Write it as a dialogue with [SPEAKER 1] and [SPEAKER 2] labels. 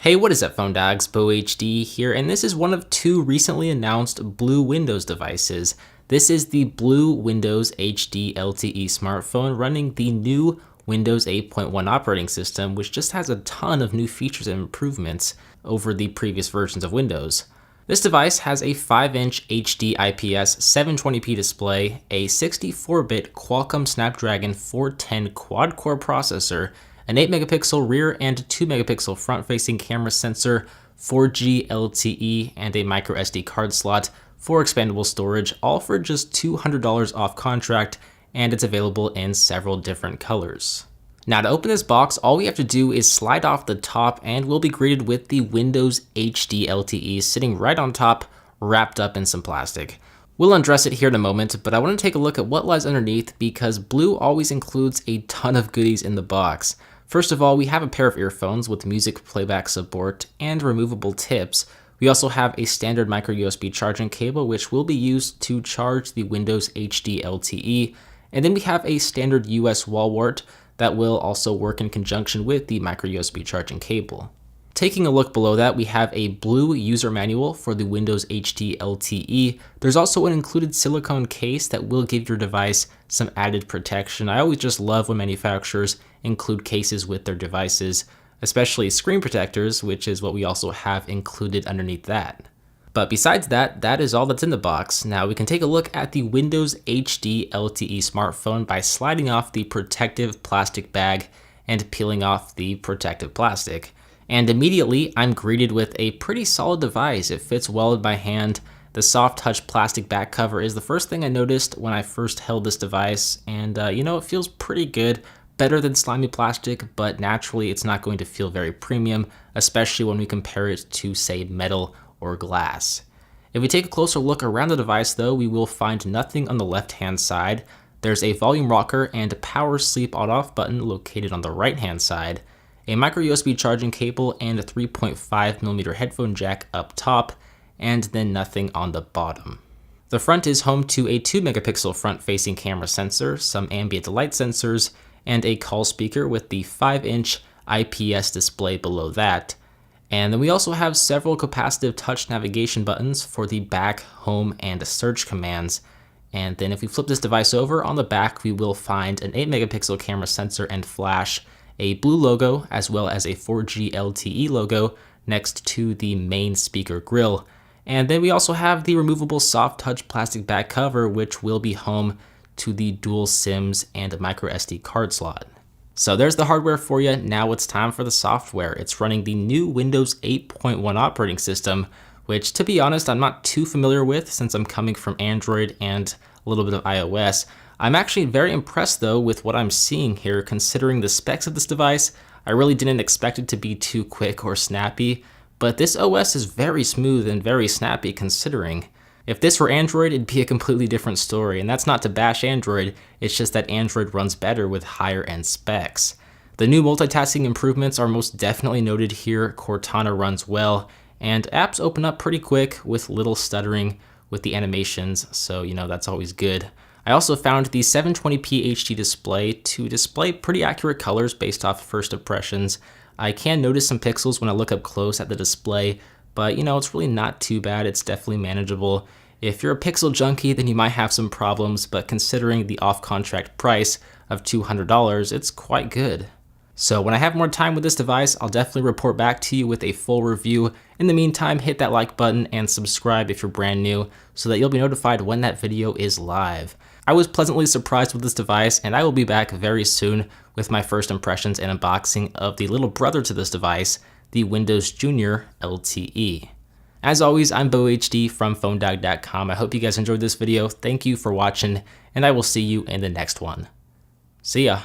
[SPEAKER 1] Hey, what is up, phone dogs? BoHD here, and this is one of two recently announced BLU Windows devices. This is the BLU Windows HD LTE smartphone running the new Windows 8.1 operating system, which just has a ton of new features and improvements over the previous versions of Windows. This device has a 5-inch HD IPS 720p display, a 64-bit Qualcomm Snapdragon 410 quad-core processor, an 8-megapixel rear and 2-megapixel front-facing camera sensor, 4G LTE, and a microSD card slot for expandable storage, all for just $200 off contract, and it's available in several different colors. Now, to open this box, all we have to do is slide off the top and we'll be greeted with the Windows HD LTE sitting right on top, wrapped up in some plastic. We'll undress it here in a moment, but I want to take a look at what lies underneath because BLU always includes a ton of goodies in the box. First of all, we have a pair of earphones with music playback support and removable tips. We also have a standard micro USB charging cable, which will be used to charge the Windows HD LTE. And then we have a standard US wall wart that will also work in conjunction with the micro USB charging cable. Taking a look below that, we have a BLU user manual for the Windows HD LTE. There's also an included silicone case that will give your device some added protection. I always just love when manufacturers include cases with their devices, especially screen protectors, which is what we also have included underneath that. But besides that, that is all that's in the box. Now we can take a look at the Windows HD LTE smartphone by sliding off the protective plastic bag and peeling off the protective plastic. And immediately I'm greeted with a pretty solid device. It fits well in my hand. The soft touch plastic back cover is the first thing I noticed when I first held this device, and it feels pretty good. Better than slimy plastic, but naturally it's not going to feel very premium, especially when we compare it to, say, metal or glass. If we take a closer look around the device though, we will find nothing on the left-hand side. There's a volume rocker and a power sleep on-off button located on the right-hand side, a micro USB charging cable and a 3.5mm headphone jack up top, and then nothing on the bottom. The front is home to a 2-megapixel front-facing camera sensor, some ambient light sensors, and a call speaker with the 5-inch IPS display below that. And then we also have several capacitive touch navigation buttons for the back, home, and search commands. And then if we flip this device over, on the back we will find an 8-megapixel camera sensor and flash, a BLU logo, as well as a 4G LTE logo next to the main speaker grill. And then we also have the removable soft touch plastic back cover, which will be home to the dual SIMs and a micro SD card slot. So there's the hardware for you. Now it's time for the software. It's running the new Windows 8.1 operating system, which, to be honest, I'm not too familiar with since I'm coming from Android and a little bit of iOS. I'm actually very impressed though with what I'm seeing here. Considering the specs of this device, I really didn't expect it to be too quick or snappy, but this OS is very smooth and very snappy considering. If this were Android, it'd be a completely different story, and that's not to bash Android, it's just that Android runs better with higher end specs. The new multitasking improvements are most definitely noted here. Cortana runs well, and apps open up pretty quick with little stuttering with the animations, so that's always good. I also found the 720p HD display to display pretty accurate colors based off first impressions. I can notice some pixels when I look up close at the display, but it's really not too bad. It's definitely manageable. If you're a pixel junkie, then you might have some problems, but considering the off-contract price of $200, it's quite good. So when I have more time with this device, I'll definitely report back to you with a full review. In the meantime, hit that like button and subscribe if you're brand new so that you'll be notified when that video is live. I was pleasantly surprised with this device, and I will be back very soon with my first impressions and unboxing of the little brother to this device, the Windows Junior LTE. As always, I'm BoHD from PhoneDog.com. I hope you guys enjoyed this video. Thank you for watching, and I will see you in the next one. See ya.